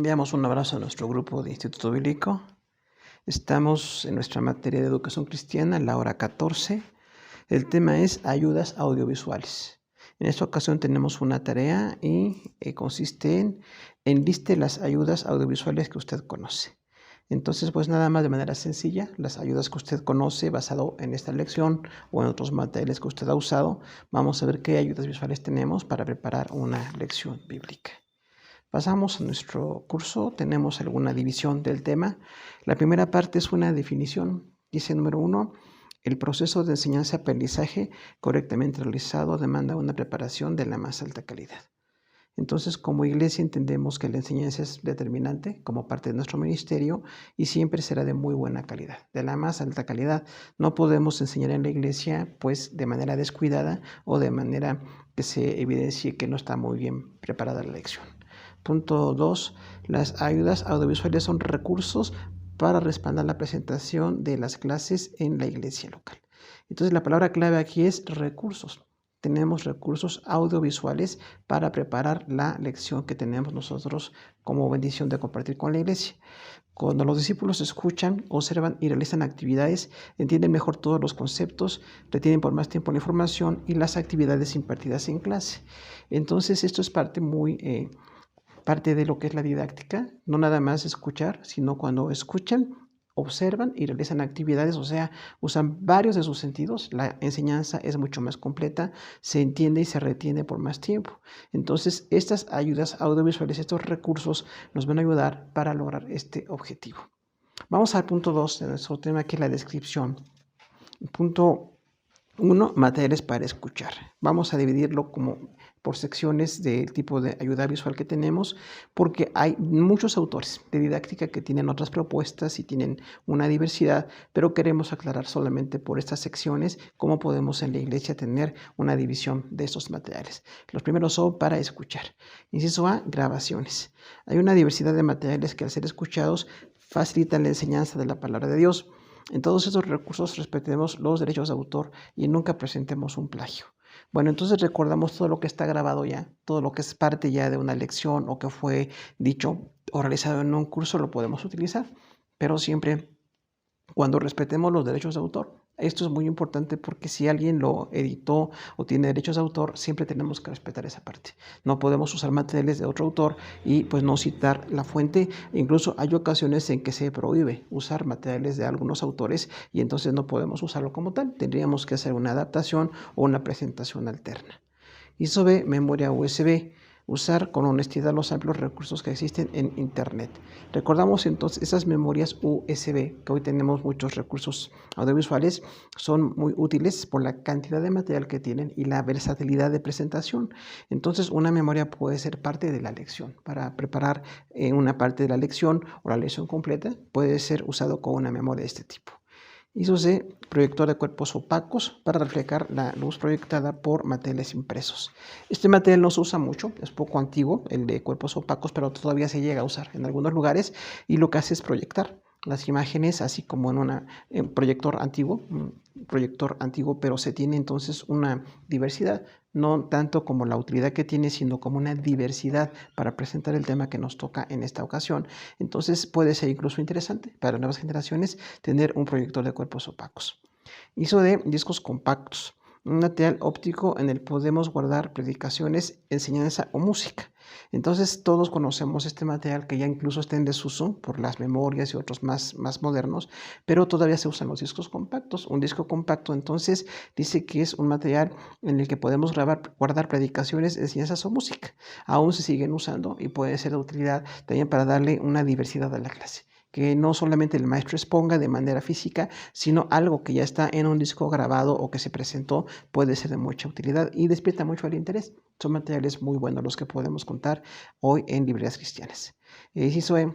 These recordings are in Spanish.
Enviamos un abrazo a nuestro grupo de Instituto Bíblico. Estamos en nuestra materia de educación cristiana, la hora 14. El tema es ayudas audiovisuales. En esta ocasión tenemos una tarea y consiste en enliste las ayudas audiovisuales que usted conoce. Entonces, pues nada más de manera sencilla, las ayudas que usted conoce basado en esta lección o en otros materiales que usted ha usado, vamos a ver qué ayudas visuales tenemos para preparar una lección bíblica. Pasamos a nuestro curso, tenemos alguna división del tema. La primera parte es una definición. Dice número 1, el proceso de enseñanza-aprendizaje correctamente realizado demanda una preparación de la más alta calidad. Entonces, como iglesia entendemos que la enseñanza es determinante como parte de nuestro ministerio y siempre será de muy buena calidad, de la más alta calidad. No podemos enseñar en la iglesia pues de manera descuidada o de manera que se evidencie que no está muy bien preparada la lección. Punto 2. Las ayudas audiovisuales son recursos para respaldar la presentación de las clases en la iglesia local. Entonces, la palabra clave aquí es recursos. Tenemos recursos audiovisuales para preparar la lección que tenemos nosotros como bendición de compartir con la iglesia. Cuando los discípulos escuchan, observan y realizan actividades, entienden mejor todos los conceptos, retienen por más tiempo la información y las actividades impartidas en clase. Entonces, esto es parte de lo que es la didáctica, no nada más escuchar, sino cuando escuchan, observan y realizan actividades, o sea, usan varios de sus sentidos, la enseñanza es mucho más completa, se entiende y se retiene por más tiempo. Entonces, estas ayudas audiovisuales, estos recursos nos van a ayudar para lograr este objetivo. Vamos al punto 2 de nuestro tema, que es la descripción. Punto 1, materiales para escuchar. Vamos a dividirlo por secciones del tipo de ayuda visual que tenemos, porque hay muchos autores de didáctica que tienen otras propuestas y tienen una diversidad, pero queremos aclarar solamente por estas secciones cómo podemos en la iglesia tener una división de estos materiales. Los primeros son para escuchar. Inciso A, grabaciones. Hay una diversidad de materiales que al ser escuchados facilitan la enseñanza de la palabra de Dios. En todos estos recursos respetemos los derechos de autor y nunca presentemos un plagio. Bueno, entonces recordamos todo lo que está grabado ya, todo lo que es parte ya de una lección o que fue dicho o realizado en un curso lo podemos utilizar, pero siempre cuando respetemos los derechos de autor. Esto es muy importante porque si alguien lo editó o tiene derechos de autor, siempre tenemos que respetar esa parte. No podemos usar materiales de otro autor y pues no citar la fuente. Incluso hay ocasiones en que se prohíbe usar materiales de algunos autores y entonces no podemos usarlo como tal. Tendríamos que hacer una adaptación o una presentación alterna. Inciso B, memoria USB. Usar con honestidad los amplios recursos que existen en Internet. Recordamos entonces esas memorias USB, que hoy tenemos muchos recursos audiovisuales, son muy útiles por la cantidad de material que tienen y la versatilidad de presentación. Entonces, una memoria puede ser parte de la lección. Para preparar una parte de la lección o la lección completa, puede ser usado con una memoria de este tipo. Inciso C, proyector de cuerpos opacos para reflejar la luz proyectada por materiales impresos. Este material no se usa mucho, es poco antiguo, el de cuerpos opacos, pero todavía se llega a usar en algunos lugares y lo que hace es proyectar las imágenes, así como en un proyector antiguo, pero se tiene entonces una diversidad, no tanto como la utilidad que tiene, sino como una diversidad para presentar el tema que nos toca en esta ocasión. Entonces puede ser incluso interesante para nuevas generaciones tener un proyector de cuerpos opacos. Inciso de discos compactos. Un material óptico en el que podemos guardar predicaciones, enseñanza o música. Entonces todos conocemos este material que ya incluso está en desuso por las memorias y otros más modernos, pero todavía se usan los discos compactos. Un disco compacto entonces dice que es un material en el que podemos guardar predicaciones, enseñanzas o música. Aún se siguen usando y puede ser de utilidad también para darle una diversidad a la clase. Que no solamente el maestro exponga de manera física, sino algo que ya está en un disco grabado o que se presentó puede ser de mucha utilidad y despierta mucho el interés. Son materiales muy buenos los que podemos contar hoy en librerías cristianas. Inciso E,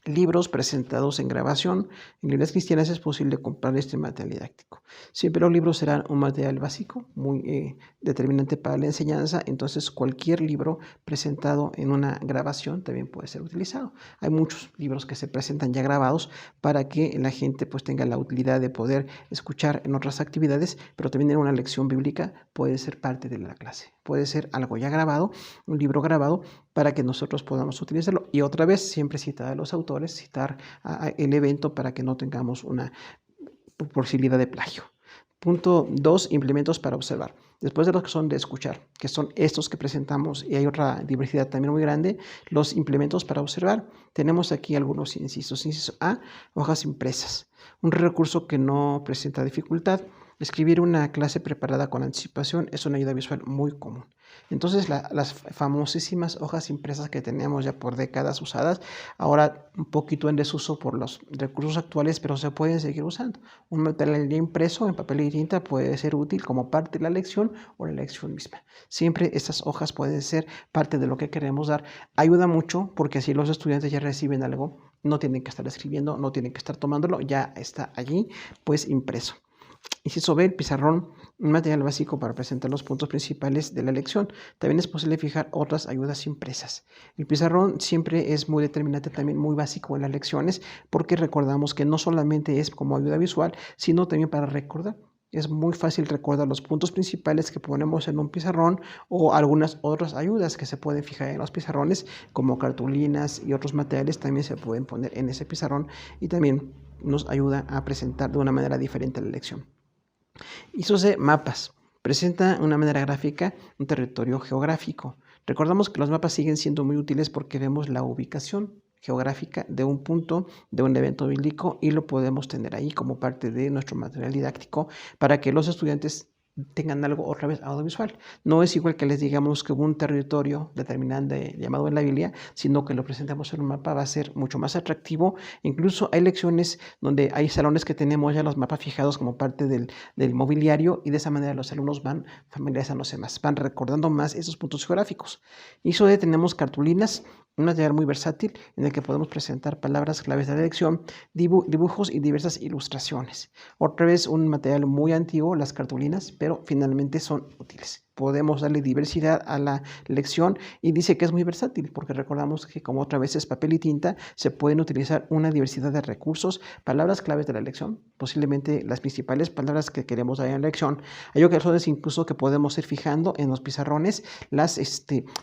libros presentados en grabación. En librerías cristianas es posible comprar este material didáctico. Siempre los libros serán un material básico, muy determinante para la enseñanza, entonces cualquier libro presentado en una grabación también puede ser utilizado. Hay muchos libros que se presentan ya grabados para que la gente pues tenga la utilidad de poder escuchar en otras actividades, pero también en una lección bíblica puede ser parte de la clase. Puede ser algo ya grabado, un libro grabado, para que nosotros podamos utilizarlo. Y otra vez, siempre citar a los autores, citar el evento para que no tengamos una posibilidad de plagio. Punto 2, implementos para observar. Después de los que son de escuchar, que son estos que presentamos, y hay otra diversidad también muy grande, los implementos para observar. Tenemos aquí algunos incisos. Inciso A, hojas impresas. Un recurso que no presenta dificultad. Escribir una clase preparada con anticipación es una ayuda visual muy común. Entonces, las famosísimas hojas impresas que teníamos ya por décadas usadas, ahora un poquito en desuso por los recursos actuales, pero se pueden seguir usando. Un material ya impreso en papel y tinta puede ser útil como parte de la lección o la lección misma. Siempre estas hojas pueden ser parte de lo que queremos dar. Ayuda mucho porque así los estudiantes ya reciben algo, no tienen que estar escribiendo, no tienen que estar tomándolo, ya está allí, pues impreso. Inciso B, el pizarrón, un material básico para presentar los puntos principales de la lección. También es posible fijar otras ayudas impresas. El pizarrón siempre es muy determinante, también muy básico en las lecciones, porque recordamos que no solamente es como ayuda visual, sino también para recordar. Es muy fácil recordar los puntos principales que ponemos en un pizarrón o algunas otras ayudas que se pueden fijar en los pizarrones, como cartulinas y otros materiales también se pueden poner en ese pizarrón y también nos ayuda a presentar de una manera diferente la lección. Inciso C, mapas. Presenta una manera gráfica un territorio geográfico. Recordamos que los mapas siguen siendo muy útiles porque vemos la ubicación geográfica de un punto, de un evento bíblico y lo podemos tener ahí como parte de nuestro material didáctico para que los estudiantes tengan algo otra vez audiovisual. No es igual que les digamos que hubo un territorio determinante llamado en la Biblia, sino que lo presentamos en un mapa, va a ser mucho más atractivo. Incluso hay lecciones donde hay salones que tenemos ya los mapas fijados como parte del mobiliario y de esa manera los alumnos van familiarizándose más, van recordando más esos puntos geográficos. Y sobre tenemos cartulinas, un material muy versátil en el que podemos presentar palabras claves de la lección, dibujos y diversas ilustraciones. Otra vez un material muy antiguo, las cartulinas, pero finalmente son útiles. Podemos darle diversidad a la lección y dice que es muy versátil porque recordamos que como otra vez es papel y tinta, se pueden utilizar una diversidad de recursos, palabras claves de la lección, posiblemente las principales palabras que queremos dar en la lección. Hay ocasiones incluso que podemos ir fijando en los pizarrones las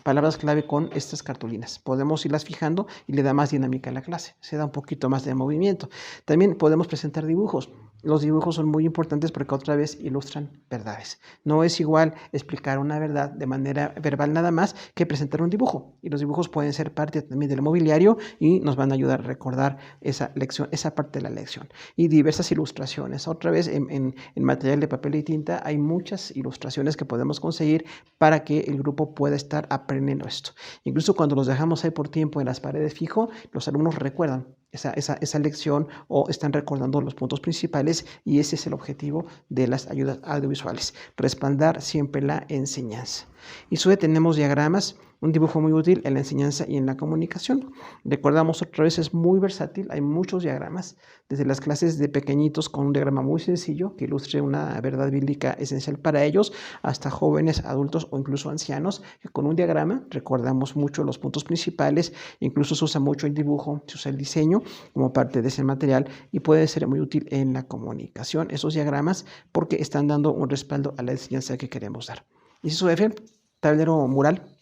palabras clave con estas cartulinas. Podemos irlas fijando y le da más dinámica a la clase, se da un poquito más de movimiento. También podemos presentar dibujos. Los dibujos son muy importantes porque otra vez ilustran verdades. No es igual explicar una verdad de manera verbal nada más que presentar un dibujo. Y los dibujos pueden ser parte también del mobiliario y nos van a ayudar a recordar esa lección, esa parte de la lección. Y diversas ilustraciones. Otra vez en material de papel y tinta hay muchas ilustraciones que podemos conseguir para que el grupo pueda estar aprendiendo esto. Incluso cuando los dejamos ahí por tiempo en las paredes fijo, los alumnos recuerdan esa lección o están recordando los puntos principales y ese es el objetivo de las ayudas audiovisuales, respaldar siempre la enseñanza. Y sobre tenemos diagramas, un dibujo muy útil en la enseñanza y en la comunicación. Recordamos otra vez, es muy versátil, hay muchos diagramas, desde las clases de pequeñitos con un diagrama muy sencillo que ilustre una verdad bíblica esencial para ellos, hasta jóvenes, adultos o incluso ancianos, que con un diagrama recordamos mucho los puntos principales, incluso se usa mucho el dibujo, se usa el diseño como parte de ese material y puede ser muy útil en la comunicación, esos diagramas, porque están dando un respaldo a la enseñanza que queremos dar. Inciso F, tablero mural.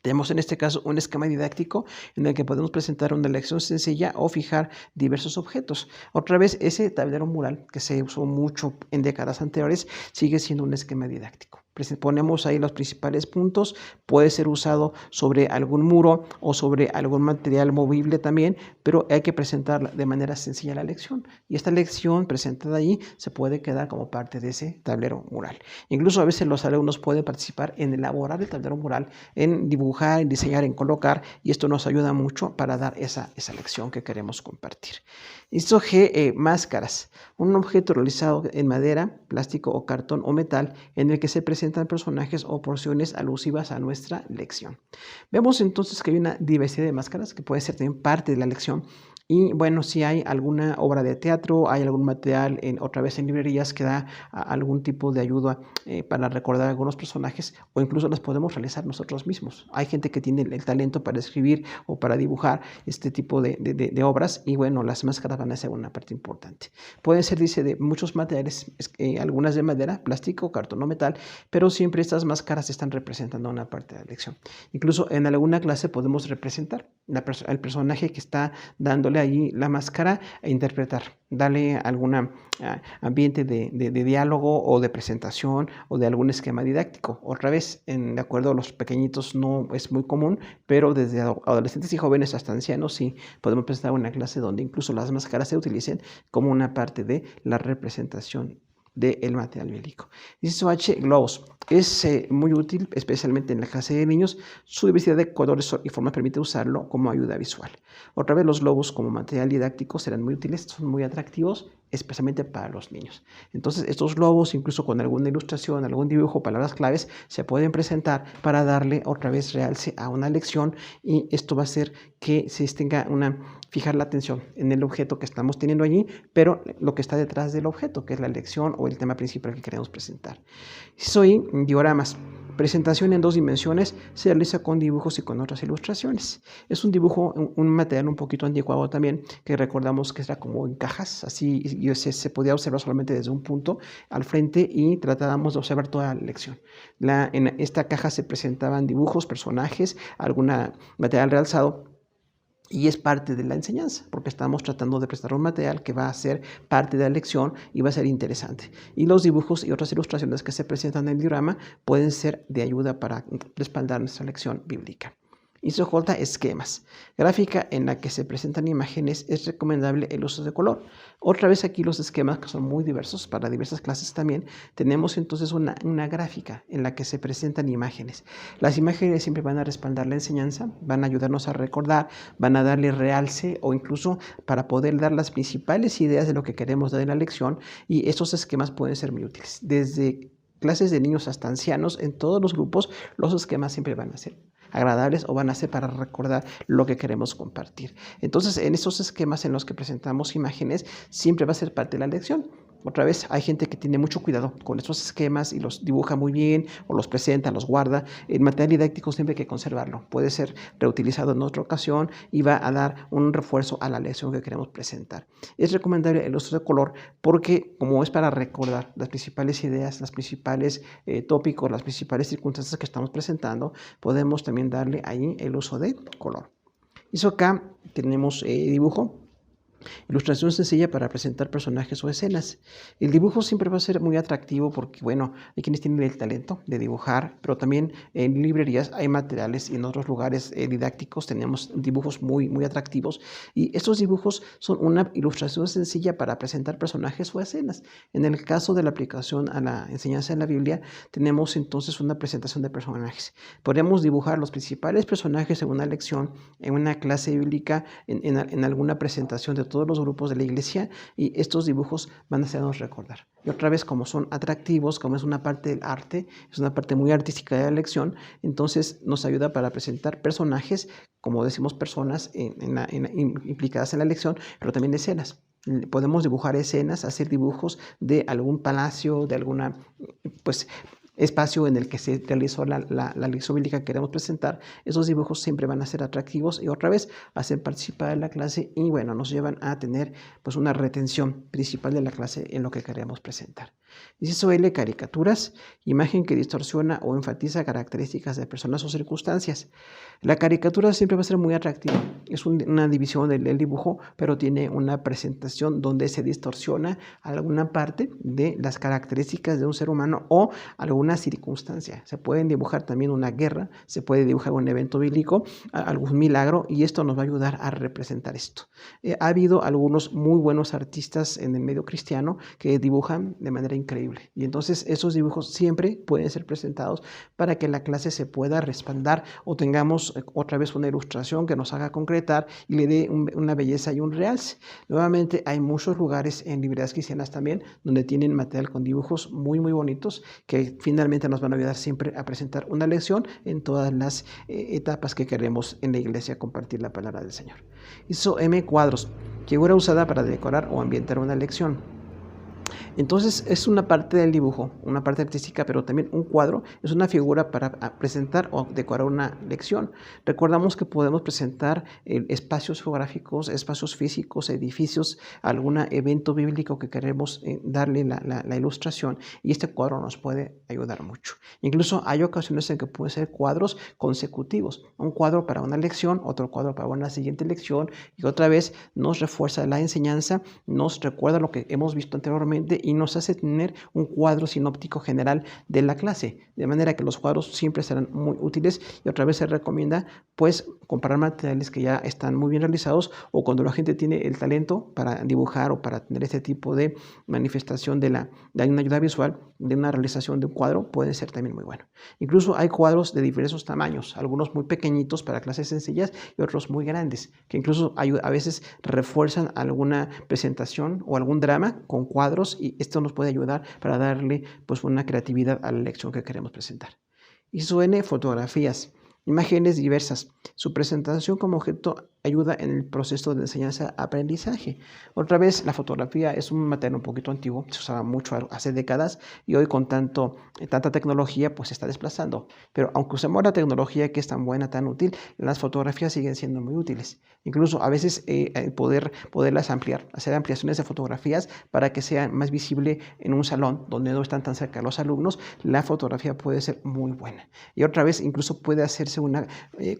Tenemos en este caso un esquema didáctico en el que podemos presentar una lección sencilla o fijar diversos objetos. Otra vez, ese tablero mural que se usó mucho en décadas anteriores sigue siendo un esquema didáctico. Ponemos ahí los principales puntos, puede ser usado sobre algún muro o sobre algún material movible también, pero hay que presentar de manera sencilla la lección. Y esta lección presentada ahí se puede quedar como parte de ese tablero mural. Incluso a veces los alumnos pueden participar en elaborar el tablero mural, en dibujar, en diseñar, en colocar, y esto nos ayuda mucho para dar esa lección que queremos compartir. Inciso G, máscaras. Un objeto realizado en madera, plástico o cartón o metal en el que se presentan personajes o porciones alusivas a nuestra lección. Vemos entonces que hay una diversidad de máscaras que puede ser también parte de la lección Y bueno, si hay alguna obra de teatro, hay algún material otra vez en librerías que da algún tipo de ayuda para recordar algunos personajes, o incluso las podemos realizar nosotros mismos. Hay gente que tiene el talento para escribir o para dibujar este tipo de obras, y bueno, las máscaras van a ser una parte importante. Pueden ser, dice, de muchos materiales, algunas de madera, plástico, cartón o metal, pero siempre estas máscaras están representando una parte de la lección. Incluso en alguna clase podemos representar al personaje que está dándole allí la máscara e interpretar, darle algún ambiente de diálogo o de presentación o de algún esquema didáctico. Otra vez, de acuerdo a los pequeñitos no es muy común, pero desde adolescentes y jóvenes hasta ancianos sí podemos presentar una clase donde incluso las máscaras se utilicen como una parte de la representación del material bíblico. Dice H. globos. Es muy útil, especialmente en la clase de niños. Su diversidad de colores y formas permite usarlo como ayuda visual. Otra vez, los globos como material didáctico serán muy útiles, son muy atractivos, especialmente para los niños. Entonces, estos globos, incluso con alguna ilustración, algún dibujo, palabras claves, se pueden presentar para darle otra vez realce a una lección, y esto va a hacer que se tenga fijar la atención en el objeto que estamos teniendo allí, pero lo que está detrás del objeto, que es la lección o el tema principal que queremos presentar. Soy dioramas. Presentación en 2 dimensiones, se realiza con dibujos y con otras ilustraciones. Es un dibujo, un material un poquito anticuado también, que recordamos que era como en cajas, así, y se podía observar solamente desde un punto al frente, y tratábamos de observar toda la lección. En esta caja se presentaban dibujos, personajes, algún material realzado, y es parte de la enseñanza, porque estamos tratando de prestar un material que va a ser parte de la lección y va a ser interesante. Y los dibujos y otras ilustraciones que se presentan en el diorama pueden ser de ayuda para respaldar nuestra lección bíblica. Inciso J, esquemas. Gráfica en la que se presentan imágenes, es recomendable el uso de color. Otra vez aquí los esquemas, que son muy diversos para diversas clases también. Tenemos entonces una gráfica en la que se presentan imágenes. Las imágenes siempre van a respaldar la enseñanza, van a ayudarnos a recordar, van a darle realce, o incluso para poder dar las principales ideas de lo que queremos dar en la lección, y estos esquemas pueden ser muy útiles. Desde clases de niños hasta ancianos, en todos los grupos, los esquemas siempre van a ser agradables o van a ser para recordar lo que queremos compartir. Entonces, en esos esquemas en los que presentamos imágenes, siempre va a ser parte de la lección. Otra vez, hay gente que tiene mucho cuidado con estos esquemas y los dibuja muy bien, o los presenta, los guarda. El material didáctico siempre hay que conservarlo. Puede ser reutilizado en otra ocasión y va a dar un refuerzo a la lección que queremos presentar. Es recomendable el uso de color porque, como es para recordar las principales ideas, los principales tópicos, las principales circunstancias que estamos presentando, podemos también darle ahí el uso de color. Y acá tenemos dibujo. Ilustración sencilla para presentar personajes o escenas. El dibujo siempre va a ser muy atractivo porque, bueno, hay quienes tienen el talento de dibujar, pero también en librerías hay materiales y en otros lugares didácticos tenemos dibujos muy, muy atractivos, y estos dibujos son una ilustración sencilla para presentar personajes o escenas. En el caso de la aplicación a la enseñanza de la Biblia, tenemos entonces una presentación de personajes. Podemos dibujar los principales personajes en una lección, en una clase bíblica, en alguna presentación de todos los grupos de la iglesia, y estos dibujos van a hacernos recordar. Y otra vez, como son atractivos, como es una parte del arte, es una parte muy artística de la lección, entonces nos ayuda para presentar personajes, como decimos, personas implicadas en la lección, pero también escenas. Podemos dibujar escenas, hacer dibujos de algún palacio, de alguna, pues, espacio en el que se realizó la lección bíblica que queremos presentar. Esos dibujos siempre van a ser atractivos y otra vez hacen participar en la clase, y bueno, nos llevan a tener pues una retención principal de la clase en lo que queremos presentar. Inciso L, caricaturas, imagen que distorsiona o enfatiza características de personas o circunstancias. La caricatura siempre va a ser muy atractiva. Es una división del dibujo, pero tiene una presentación donde se distorsiona alguna parte de las características de un ser humano o alguna circunstancia. Se pueden dibujar también una guerra, se puede dibujar un evento bíblico, algún milagro, y esto nos va a ayudar a representar esto. Ha habido algunos muy buenos artistas en el medio cristiano que dibujan de manera increíble, y entonces esos dibujos siempre pueden ser presentados para que la clase se pueda respaldar o tengamos otra vez una ilustración que nos haga concretar y le dé una belleza y un realce. Nuevamente, hay muchos lugares en librerías cristianas también donde tienen material con dibujos muy, muy bonitos que finalmente finalmente nos van a ayudar siempre a presentar una lección en todas las etapas que queremos en la iglesia compartir la palabra del Señor. Hizo M cuadros, figura usada para decorar o ambientar una lección. Entonces es una parte del dibujo, una parte artística, pero también un cuadro es una figura para presentar o decorar una lección. Recordamos que podemos presentar espacios geográficos, espacios físicos, edificios, algún evento bíblico que queremos darle la ilustración, y este cuadro nos puede ayudar mucho. Incluso hay ocasiones en que pueden ser cuadros consecutivos, un cuadro para una lección, otro cuadro para una siguiente lección, y otra vez nos refuerza la enseñanza, nos recuerda lo que hemos visto anteriormente y nos hace tener un cuadro sinóptico general de la clase, de manera que los cuadros siempre serán muy útiles. Y otra vez se recomienda pues comprar materiales que ya están muy bien realizados, o cuando la gente tiene el talento para dibujar o para tener este tipo de manifestación de una ayuda visual, de una realización de un cuadro, puede ser también muy bueno. Incluso hay cuadros de diversos tamaños, algunos muy pequeñitos para clases sencillas y otros muy grandes, que incluso a veces refuerzan alguna presentación o algún drama con cuadros, y esto nos puede ayudar para darle pues una creatividad a la lección que queremos presentar. Hizo N fotografías, imágenes diversas. Su presentación como objeto ayuda en el proceso de enseñanza-aprendizaje. Otra vez, la fotografía es un material un poquito antiguo, se usaba mucho hace décadas, y hoy con tanta tecnología pues se está desplazando. Pero aunque usemos la tecnología que es tan buena, tan útil, las fotografías siguen siendo muy útiles. Incluso a veces poderlas ampliar, hacer ampliaciones de fotografías para que sea más visible en un salón donde no están tan cerca los alumnos, la fotografía puede ser muy buena. Y otra vez, incluso puede hacerse una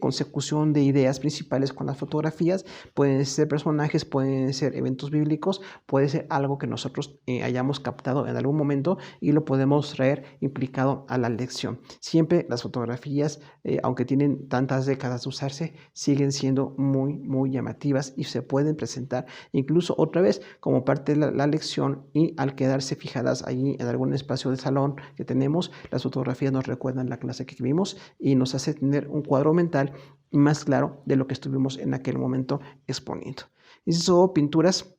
consecución de ideas principales con las fotografías. Pueden ser personajes, pueden ser eventos bíblicos, puede ser algo que nosotros hayamos captado en algún momento y lo podemos traer implicado a la lección. Siempre las fotografías, aunque tienen tantas décadas de usarse, siguen siendo muy llamativas y se pueden presentar incluso otra vez como parte de la lección, y al quedarse fijadas allí en algún espacio del salón que tenemos, las fotografías nos recuerdan la clase que vimos y nos hace tener un cuadro mental más claro de lo que estuvimos en aquel momento exponiendo. Hizo pinturas,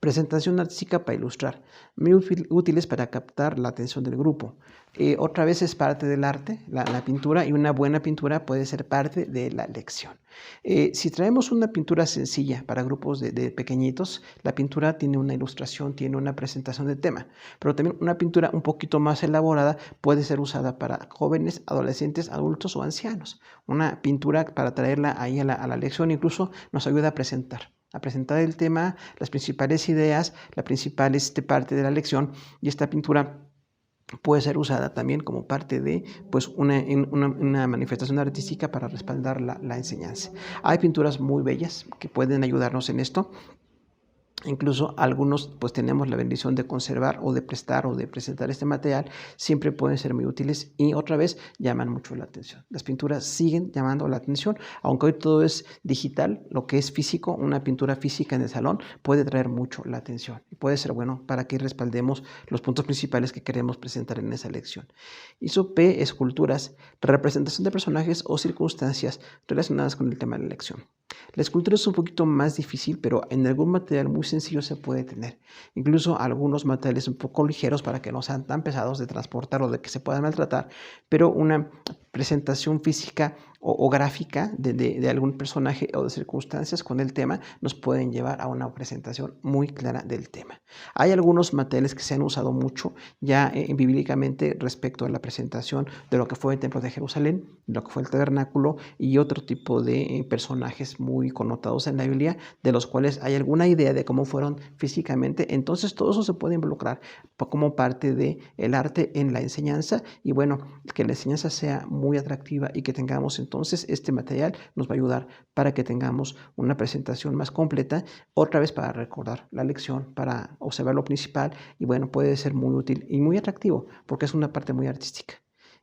presentación artística para ilustrar, muy útiles para captar la atención del grupo. Otra vez es parte del arte, la pintura, y una buena pintura puede ser parte de la lección. Si traemos una pintura sencilla para grupos de pequeñitos, la pintura tiene una ilustración, tiene una presentación de tema, pero también una pintura un poquito más elaborada puede ser usada para jóvenes, adolescentes, adultos o ancianos. Una pintura para traerla ahí a la lección incluso nos ayuda a presentar el tema, las principales ideas, la principal parte de la lección, y esta pintura puede ser usada también como parte de pues, una manifestación artística para respaldar la enseñanza. Hay pinturas muy bellas que pueden ayudarnos en esto. Incluso algunos pues tenemos la bendición de conservar o de prestar o de presentar este material, siempre pueden ser muy útiles y otra vez llaman mucho la atención. Las pinturas siguen llamando la atención, aunque hoy todo es digital, lo que es físico, una pintura física en el salón puede traer mucho la atención y puede ser bueno para que respaldemos los puntos principales que queremos presentar en esa lección. Hizo P, esculturas, representación de personajes o circunstancias relacionadas con el tema de la lección. La escultura es un poquito más difícil, pero en algún material muy sencillo se puede tener. Incluso algunos materiales un poco ligeros para que no sean tan pesados de transportar o de que se puedan maltratar, pero una presentación física o gráfica de algún personaje o de circunstancias con el tema nos pueden llevar a una presentación muy clara del tema. Hay algunos materiales que se han usado mucho ya bíblicamente respecto a la presentación de lo que fue el templo de Jerusalén, lo que fue el tabernáculo y otro tipo de personajes muy connotados en la Biblia, de los cuales hay alguna idea de cómo fueron físicamente. Entonces todo eso se puede involucrar como parte del arte en la enseñanza, y bueno, que la enseñanza sea muy atractiva y que tengamos entonces este material nos va a ayudar para que tengamos una presentación más completa, otra vez para recordar la lección, para observar lo principal, y bueno, puede ser muy útil y muy atractivo porque es una parte muy artística.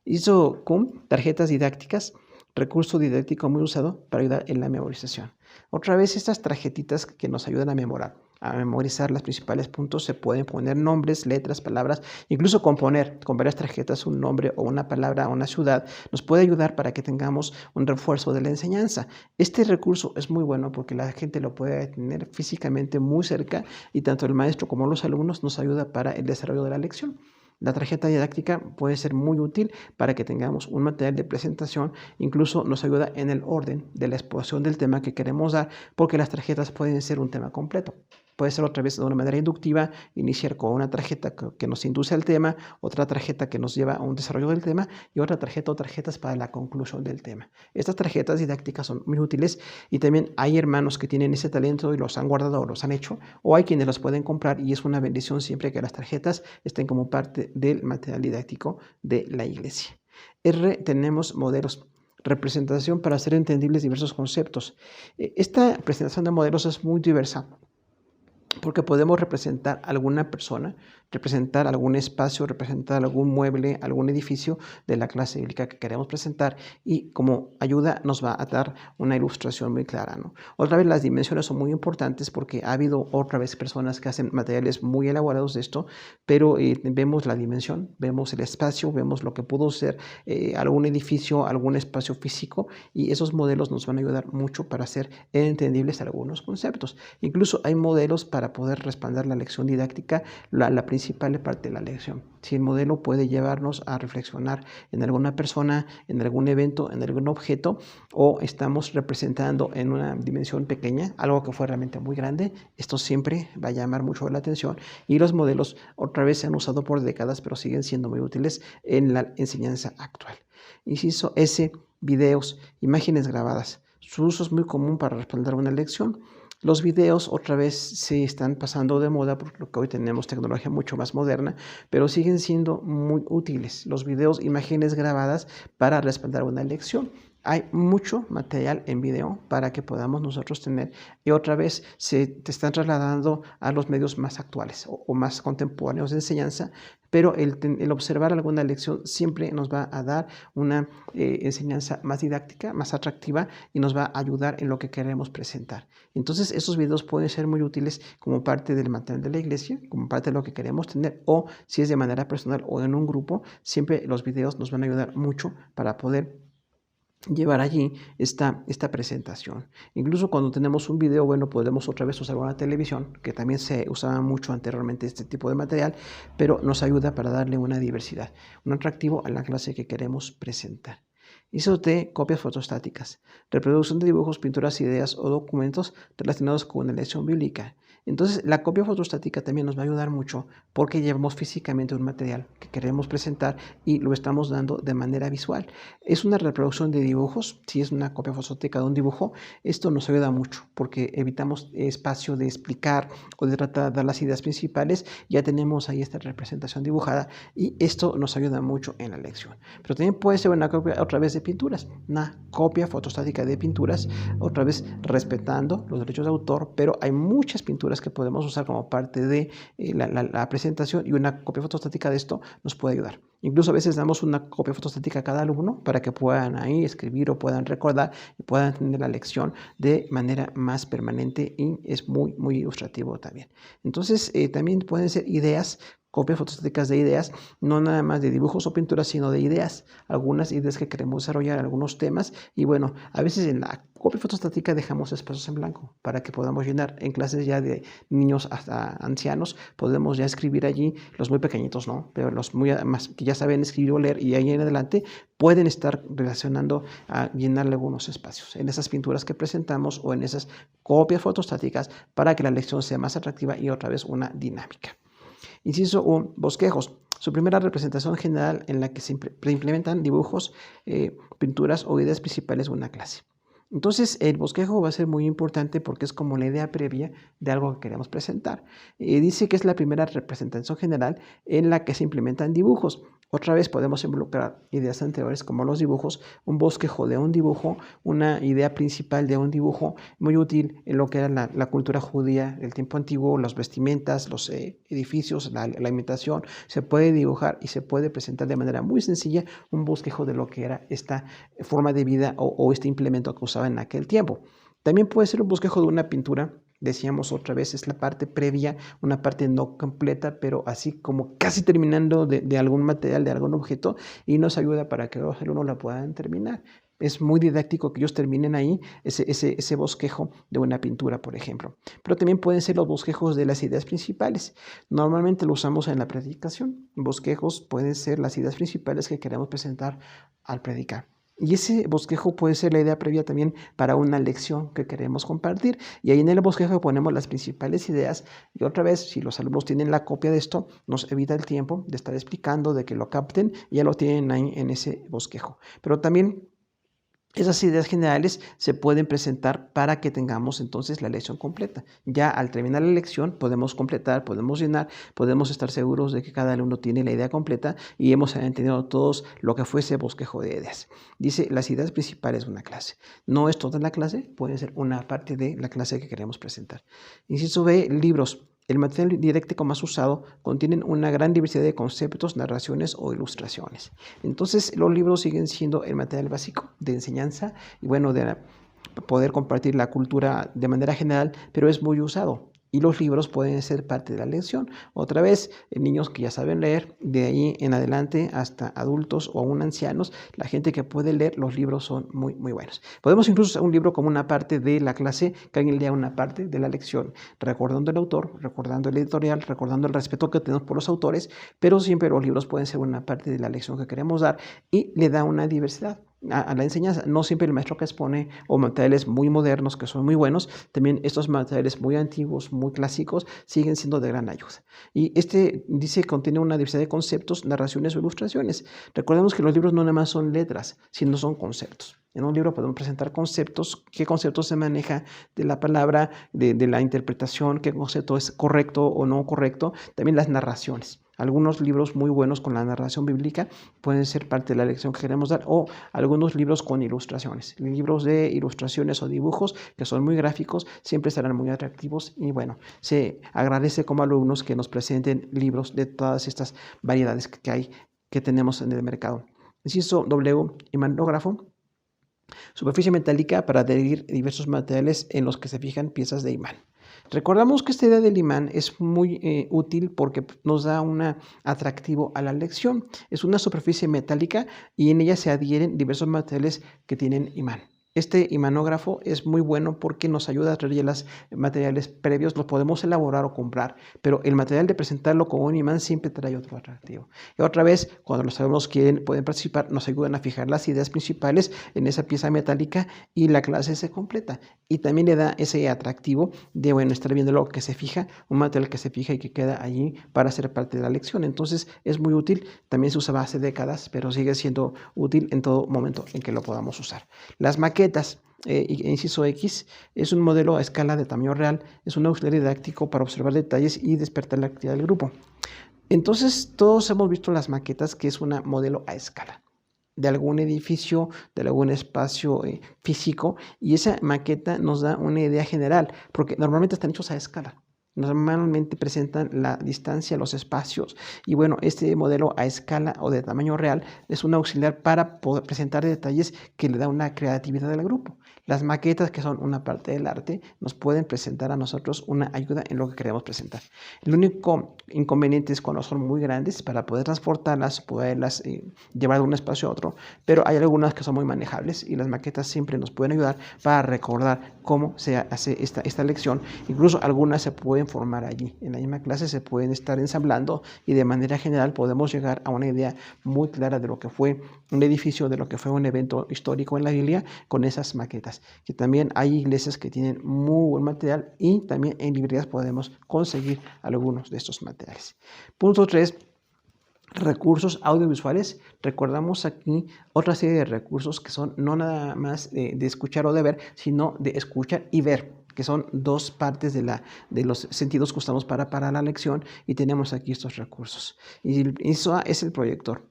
Hizo CUM, tarjetas didácticas, recurso didáctico muy usado para ayudar en la memorización. Otra vez estas tarjetitas que nos ayudan a memorizar los principales puntos, se pueden poner nombres, letras, palabras, incluso componer con varias tarjetas un nombre o una palabra o una ciudad, nos puede ayudar para que tengamos un refuerzo de la enseñanza. Este recurso es muy bueno porque la gente lo puede tener físicamente muy cerca y tanto el maestro como los alumnos nos ayuda para el desarrollo de la lección. La tarjeta didáctica puede ser muy útil para que tengamos un material de presentación, incluso nos ayuda en el orden de la exposición del tema que queremos dar, porque las tarjetas pueden ser un tema completo. Puede ser otra vez de una manera inductiva, iniciar con una tarjeta que nos induce al tema, otra tarjeta que nos lleva a un desarrollo del tema y otra tarjeta o tarjetas para la conclusión del tema. Estas tarjetas didácticas son muy útiles y también hay hermanos que tienen ese talento y los han guardado o los han hecho, o hay quienes los pueden comprar y es una bendición siempre que las tarjetas estén como parte del material didáctico de la iglesia. Tenemos modelos. Representación para hacer entendibles diversos conceptos. Esta presentación de modelos es muy diversa, porque podemos representar alguna persona, representar algún espacio, representar algún mueble, algún edificio de la clase bíblica que queremos presentar y como ayuda nos va a dar una ilustración muy clara, ¿no? Otra vez las dimensiones son muy importantes porque ha habido otra vez personas que hacen materiales muy elaborados de esto, pero vemos la dimensión, vemos el espacio, vemos lo que pudo ser algún edificio, algún espacio físico y esos modelos nos van a ayudar mucho para hacer entendibles algunos conceptos. Incluso hay modelos para poder respaldar la lección didáctica, la principal parte de la lección. Si el modelo puede llevarnos a reflexionar en alguna persona, en algún evento, en algún objeto, o estamos representando en una dimensión pequeña, algo que fue realmente muy grande, esto siempre va a llamar mucho la atención y los modelos otra vez se han usado por décadas, pero siguen siendo muy útiles en la enseñanza actual. Inciso S, videos, imágenes grabadas. Su uso es muy común para respaldar una lección. Los videos otra vez se están pasando de moda porque hoy tenemos tecnología mucho más moderna, pero siguen siendo muy útiles los videos, imágenes grabadas para respaldar una lección. Hay mucho material en video para que podamos nosotros tener y otra vez te están trasladando a los medios más actuales o más contemporáneos de enseñanza, pero el observar alguna lección siempre nos va a dar una enseñanza más didáctica, más atractiva y nos va a ayudar en lo que queremos presentar. Entonces esos videos pueden ser muy útiles como parte del material de la iglesia, como parte de lo que queremos tener o si es de manera personal o en un grupo, siempre los videos nos van a ayudar mucho para poder llevar allí esta presentación. Incluso cuando tenemos un video, bueno, podemos otra vez usar una televisión, que también se usaba mucho anteriormente este tipo de material, pero nos ayuda para darle una diversidad, un atractivo a la clase que queremos presentar. Inciso T, copias fotostáticas, reproducción de dibujos, pinturas, ideas o documentos relacionados con una lección bíblica. Entonces, la copia fotostática también nos va a ayudar mucho porque llevamos físicamente un material que queremos presentar y lo estamos dando de manera visual. Es una reproducción de dibujos, si es una copia fotostática de un dibujo, esto nos ayuda mucho porque evitamos espacio de explicar o de tratar de dar las ideas principales, ya tenemos ahí esta representación dibujada y esto nos ayuda mucho en la lección. Pero también puede ser una copia otra vez de pinturas, una copia fotostática de pinturas, otra vez respetando los derechos de autor, pero hay muchas pinturas que podemos usar como parte de la presentación y una copia fotostática de esto nos puede ayudar. Incluso a veces damos una copia fotostática a cada alumno para que puedan ahí escribir o puedan recordar y puedan tener la lección de manera más permanente y es muy, muy ilustrativo también. Entonces, también pueden ser ideas, copias fotostáticas de ideas, no nada más de dibujos o pinturas, sino de ideas, algunas ideas que queremos desarrollar, algunos temas, y bueno, a veces en la copia fotostática dejamos espacios en blanco para que podamos llenar en clases ya de niños hasta ancianos, podemos ya escribir allí, los muy pequeñitos no, pero los muy más que ya saben escribir o leer y ahí en adelante pueden estar relacionando a llenarle algunos espacios en esas pinturas que presentamos o en esas copias fotostáticas para que la lección sea más atractiva y otra vez una dinámica. Inciso 1. Bosquejos. Su primera representación general en la que se implementan dibujos, pinturas o ideas principales de una clase. Entonces, el bosquejo va a ser muy importante porque es como la idea previa de algo que queremos presentar. Dice que es la primera representación general en la que se implementan dibujos. Otra vez podemos involucrar ideas anteriores como los dibujos, un bosquejo de un dibujo, una idea principal de un dibujo, muy útil en lo que era la cultura judía del tiempo antiguo, las vestimentas, los edificios, la alimentación. Se puede dibujar y se puede presentar de manera muy sencilla un bosquejo de lo que era esta forma de vida o este implemento que usaba en aquel tiempo. También puede ser un bosquejo de una pintura. Decíamos otra vez, es la parte previa, una parte no completa, pero así como casi terminando de algún material, de algún objeto, y nos ayuda para que los alumnos la puedan terminar. Es muy didáctico que ellos terminen ahí ese bosquejo de una pintura, por ejemplo. Pero también pueden ser los bosquejos de las ideas principales. Normalmente lo usamos en la predicación. Bosquejos pueden ser las ideas principales que queremos presentar al predicar. Y ese bosquejo puede ser la idea previa también para una lección que queremos compartir. Y ahí en el bosquejo ponemos las principales ideas. Y otra vez, si los alumnos tienen la copia de esto, nos evita el tiempo de estar explicando, de que lo capten, y ya lo tienen ahí en ese bosquejo. Pero también esas ideas generales se pueden presentar para que tengamos entonces la lección completa. Ya al terminar la lección podemos completar, podemos llenar, podemos estar seguros de que cada alumno tiene la idea completa y hemos entendido todos lo que fue ese bosquejo de ideas. Dice las ideas principales de una clase. No es toda la clase, puede ser una parte de la clase que queremos presentar. Inciso B, libros. El material didáctico más usado contienen una gran diversidad de conceptos, narraciones o ilustraciones. Entonces, los libros siguen siendo el material básico de enseñanza y bueno, de poder compartir la cultura de manera general, pero es muy usado. Y los libros pueden ser parte de la lección. Otra vez, niños que ya saben leer, de ahí en adelante hasta adultos o aún ancianos, la gente que puede leer, los libros son muy, muy buenos. Podemos incluso usar un libro como una parte de la clase, que alguien lea una parte de la lección, recordando el autor, recordando el editorial, recordando el respeto que tenemos por los autores, pero siempre los libros pueden ser una parte de la lección que queremos dar y le da una diversidad a la enseñanza. No siempre el maestro que expone o materiales muy modernos que son muy buenos, también estos materiales muy antiguos, muy clásicos, siguen siendo de gran ayuda. Y dice que contiene una diversidad de conceptos, narraciones o ilustraciones. Recordemos que los libros no nada más son letras, sino son conceptos. En un libro podemos presentar conceptos, qué concepto se maneja de la palabra, de la interpretación, qué concepto es correcto o no correcto, también las narraciones. Algunos libros muy buenos con la narración bíblica pueden ser parte de la lección que queremos dar, o algunos libros con ilustraciones. Libros de ilustraciones o dibujos que son muy gráficos siempre estarán muy atractivos y bueno, se agradece como alumnos que nos presenten libros de todas estas variedades que tenemos en el mercado. Inciso W, imanógrafo. Superficie metálica para adherir diversos materiales en los que se fijan piezas de imán. Recordamos que esta idea del imán es muy útil porque nos da un atractivo a la lección. Es una superficie metálica y en ella se adhieren diversos materiales que tienen imán. Este imanógrafo es muy bueno porque nos ayuda a traer ya los materiales previos, los podemos elaborar o comprar, pero el material de presentarlo con un imán siempre trae otro atractivo. Y otra vez, cuando los alumnos pueden participar, nos ayudan a fijar las ideas principales en esa pieza metálica y la clase se completa. Y también le da ese atractivo de, bueno, estar viendo lo que se fija, un material que se fija y que queda allí para ser parte de la lección. Entonces es muy útil, también se usa hace décadas, pero sigue siendo útil en todo momento en que lo podamos usar. Las maquetas. Inciso X, es un modelo a escala de tamaño real, es un auxiliar didáctico para observar detalles y despertar la actividad del grupo. Entonces, todos hemos visto las maquetas, que es un modelo a escala de algún edificio, de algún espacio físico, y esa maqueta nos da una idea general, porque normalmente están hechos a escala. Normalmente presentan la distancia, los espacios, y bueno, este modelo a escala o de tamaño real es un auxiliar para poder presentar detalles que le da una creatividad al grupo. Las maquetas, que son una parte del arte, nos pueden presentar a nosotros una ayuda en lo que queremos presentar. El único inconveniente es cuando son muy grandes para poder transportarlas, poderlas llevar de un espacio a otro, pero hay algunas que son muy manejables y las maquetas siempre nos pueden ayudar para recordar cómo se hace esta lección. Incluso algunas se pueden formar allí. En la misma clase se pueden estar ensamblando y de manera general podemos llegar a una idea muy clara de lo que fue un edificio, de lo que fue un evento histórico en la Biblia con esas maquetas. Que también hay iglesias que tienen muy buen material y también en librerías podemos conseguir algunos de estos materiales. Punto 3. Recursos audiovisuales. Recordamos aquí otra serie de recursos que son no nada más de escuchar o de ver, sino de escuchar y ver, que son dos partes de los sentidos que usamos para la lección, y tenemos aquí estos recursos. Y eso es el proyector.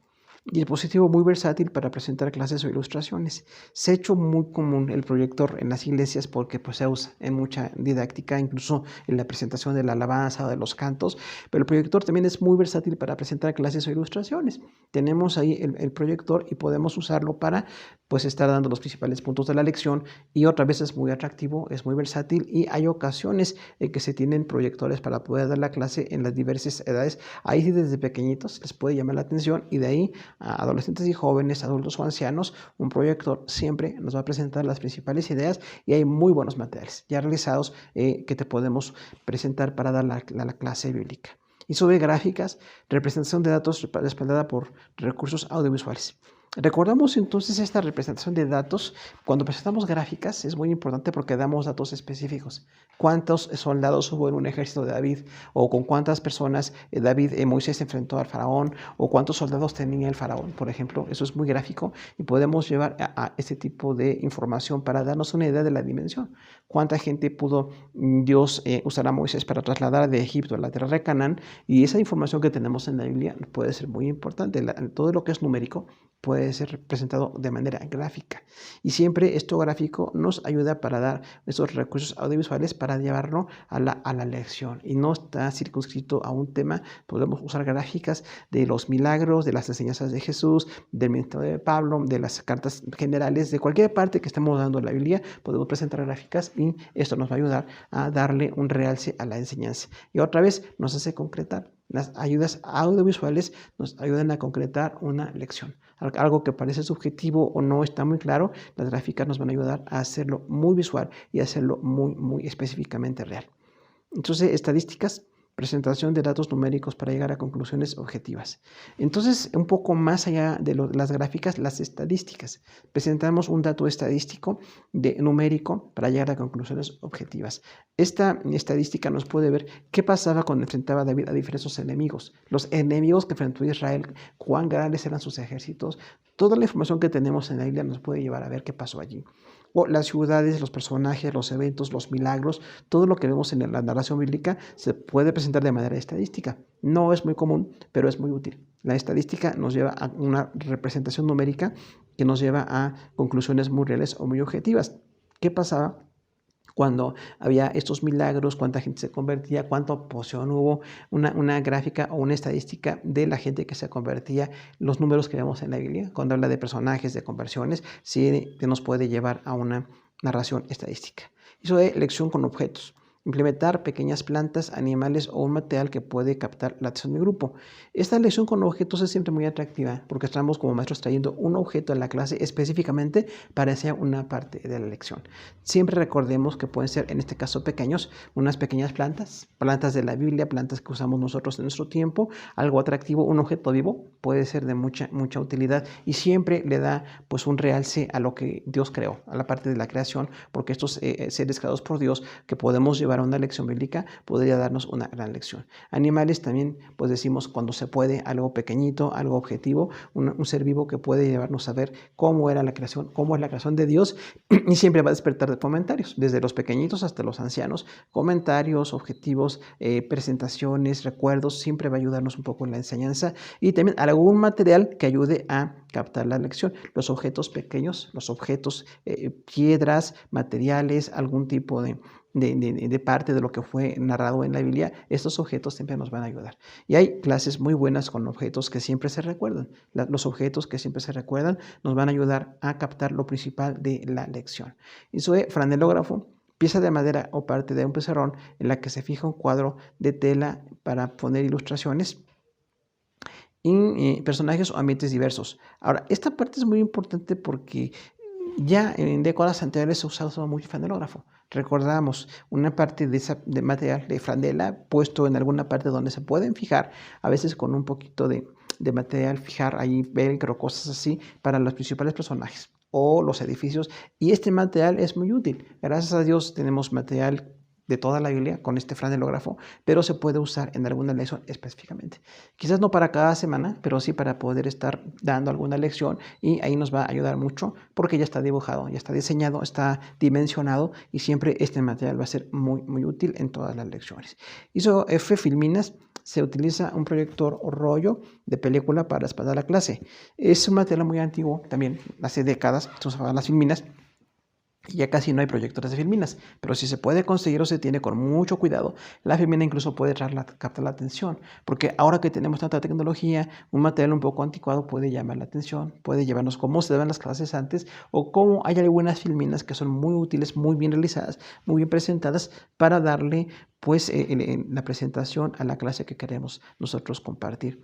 Y el dispositivo muy versátil para presentar clases o ilustraciones. Se ha hecho muy común el proyector en las iglesias porque pues, se usa en mucha didáctica, incluso en la presentación de la alabanza o de los cantos, pero el proyector también es muy versátil para presentar clases o ilustraciones. Tenemos ahí el proyector y podemos usarlo para pues, estar dando los principales puntos de la lección, y otra vez es muy atractivo, es muy versátil, y hay ocasiones en que se tienen proyectores para poder dar la clase en las diversas edades. Ahí sí, desde pequeñitos les puede llamar la atención, y de ahí a adolescentes y jóvenes, adultos o ancianos, un proyector siempre nos va a presentar las principales ideas y hay muy buenos materiales ya realizados que te podemos presentar para dar la clase bíblica. Y sobre gráficas, representación de datos respaldada por recursos audiovisuales. Recordamos entonces esta representación de datos. Cuando presentamos gráficas es muy importante porque damos datos específicos. ¿Cuántos soldados hubo en un ejército de David? ¿O con cuántas personas Moisés se enfrentó al faraón? ¿O cuántos soldados tenía el faraón? Por ejemplo, eso es muy gráfico y podemos llevar a este tipo de información para darnos una idea de la dimensión. ¿Cuánta gente pudo Dios usar a Moisés para trasladar de Egipto a la tierra de Canaán? Y esa información que tenemos en la Biblia puede ser muy importante. Todo lo que es numérico puede ser representado de manera gráfica. Y siempre esto gráfico nos ayuda para dar esos recursos audiovisuales para llevarlo a la lección. Y no está circunscrito a un tema. Podemos usar gráficas de los milagros, de las enseñanzas de Jesús, del ministerio de Pablo, de las cartas generales, de cualquier parte que estemos dando en la Biblia, podemos presentar gráficas y esto nos va a ayudar a darle un realce a la enseñanza. Y otra vez nos hace concretar. Las ayudas audiovisuales nos ayudan a concretar una lección. Algo que parece subjetivo o no está muy claro, las gráficas nos van a ayudar a hacerlo muy visual y a hacerlo muy específicamente real. Entonces, estadísticas, presentación de datos numéricos para llegar a conclusiones objetivas. Entonces, un poco más allá de las gráficas, las estadísticas. Presentamos un dato estadístico numérico para llegar a conclusiones objetivas. Esta estadística nos puede ver qué pasaba cuando enfrentaba David a diversos enemigos. Los enemigos que enfrentó Israel, cuán grandes eran sus ejércitos. Toda la información que tenemos en la Biblia nos puede llevar a ver qué pasó allí. O las ciudades, los personajes, los eventos, los milagros, todo lo que vemos en la narración bíblica se puede presentar de manera estadística. No es muy común, pero es muy útil. La estadística nos lleva a una representación numérica que nos lleva a conclusiones muy reales o muy objetivas. ¿Qué pasaba cuando había estos milagros? ¿Cuánta gente se convertía? ¿Cuánta oposición hubo? Una gráfica o una estadística de la gente que se convertía, los números que vemos en la Biblia, cuando habla de personajes, de conversiones, sí nos puede llevar a una narración estadística. Eso de lección con objetos. Implementar pequeñas plantas, animales o un material que puede captar la atención del grupo. Esta lección con objetos es siempre muy atractiva porque estamos como maestros trayendo un objeto a la clase específicamente para hacer una parte de la lección. Siempre recordemos que pueden ser, en este caso pequeños, unas pequeñas plantas de la Biblia, plantas que usamos nosotros en nuestro tiempo, algo atractivo, un objeto vivo, puede ser de mucha utilidad y siempre le da pues un realce a lo que Dios creó, a la parte de la creación, porque estos seres creados por Dios que podemos llevar a una lección bíblica podría darnos una gran lección. Animales también, pues decimos cuando se puede, algo pequeñito, algo objetivo, un ser vivo que puede llevarnos a ver cómo era la creación, cómo es la creación de Dios y siempre va a despertar de comentarios, desde los pequeñitos hasta los ancianos, comentarios, objetivos, presentaciones, recuerdos, siempre va a ayudarnos un poco en la enseñanza y también algún material que ayude a captar la lección. Los objetos pequeños, los objetos, piedras, materiales, algún tipo de parte de lo que fue narrado en la Biblia, estos objetos siempre nos van a ayudar. Y hay clases muy buenas con objetos que siempre se recuerdan. Los objetos que siempre se recuerdan nos van a ayudar a captar lo principal de la lección. Eso es franelógrafo, pieza de madera o parte de un pizarrón en la que se fija un cuadro de tela para poner ilustraciones y personajes o ambientes diversos. Ahora, esta parte es muy importante porque ya en décadas anteriores se usaba mucho el franelógrafo. Recordamos una parte de material de franela puesto en alguna parte donde se pueden fijar, a veces con un poquito de material, fijar ahí velcro, cosas así, para los principales personajes o los edificios. Y este material es muy útil. Gracias a Dios tenemos material de toda la Biblia con este franelógrafo, pero se puede usar en alguna lección específicamente. Quizás no para cada semana, pero sí para poder estar dando alguna lección y ahí nos va a ayudar mucho porque ya está dibujado, ya está diseñado, está dimensionado y siempre este material va a ser muy útil en todas las lecciones. ISO F Filminas, se utiliza un proyector o rollo de película para respaldar la clase. Es un material muy antiguo, también hace décadas se usaban las filminas. Ya casi no hay proyectores de filminas, pero si se puede conseguir o se tiene con mucho cuidado, la filmina incluso puede captar la atención, porque ahora que tenemos tanta tecnología, un material un poco anticuado puede llamar la atención, puede llevarnos cómo se daban las clases antes o cómo hay algunas filminas que son muy útiles, muy bien realizadas, muy bien presentadas para darle pues la presentación a la clase que queremos nosotros compartir.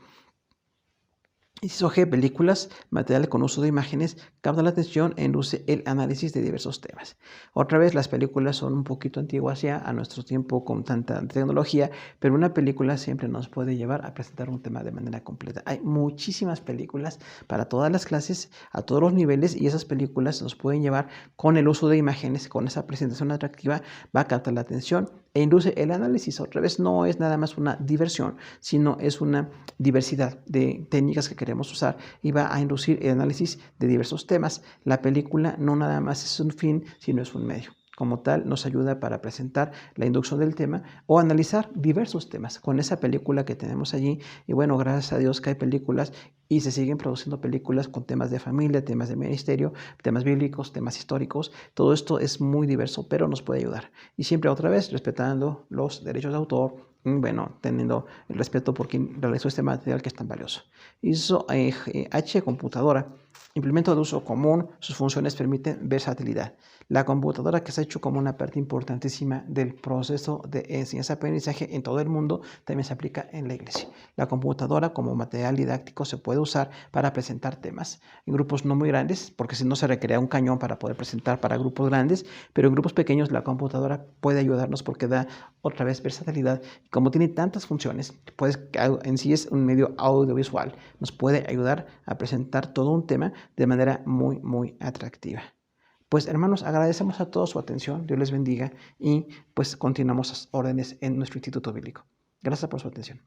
Inciso G, películas, material con uso de imágenes, capta la atención e induce el análisis de diversos temas. Otra vez, las películas son un poquito antiguas ya a nuestro tiempo con tanta tecnología, pero una película siempre nos puede llevar a presentar un tema de manera completa. Hay muchísimas películas para todas las clases, a todos los niveles, y esas películas nos pueden llevar con el uso de imágenes, con esa presentación atractiva, va a captar la atención e induce el análisis. Otra vez, no es nada más una diversión, sino es una diversidad de técnicas que queremos usar y va a inducir el análisis de diversos temas. La película no nada más es un fin, sino es un medio. Como tal, nos ayuda para presentar la inducción del tema o analizar diversos temas con esa película que tenemos allí. Y bueno, gracias a Dios que hay películas y se siguen produciendo películas con temas de familia, temas de ministerio, temas bíblicos, temas históricos. Todo esto es muy diverso, pero nos puede ayudar. Y siempre otra vez respetando los derechos de autor, bueno, teniendo el respeto por quien realizó este material que es tan valioso. Inciso H, computadora. Implemento de uso común, sus funciones permiten versatilidad. La computadora, que se ha hecho como una parte importantísima del proceso de enseñanza-aprendizaje en todo el mundo, también se aplica en la iglesia. La computadora como material didáctico se puede usar para presentar temas en grupos no muy grandes, porque si no se requería un cañón para poder presentar para grupos grandes, pero en grupos pequeños la computadora puede ayudarnos porque da otra vez versatilidad. Como tiene tantas funciones, pues en sí es un medio audiovisual, nos puede ayudar a presentar todo un tema de manera muy, muy atractiva. Pues hermanos, agradecemos a todos su atención, Dios les bendiga y pues continuamos las órdenes en nuestro Instituto Bíblico. Gracias por su atención.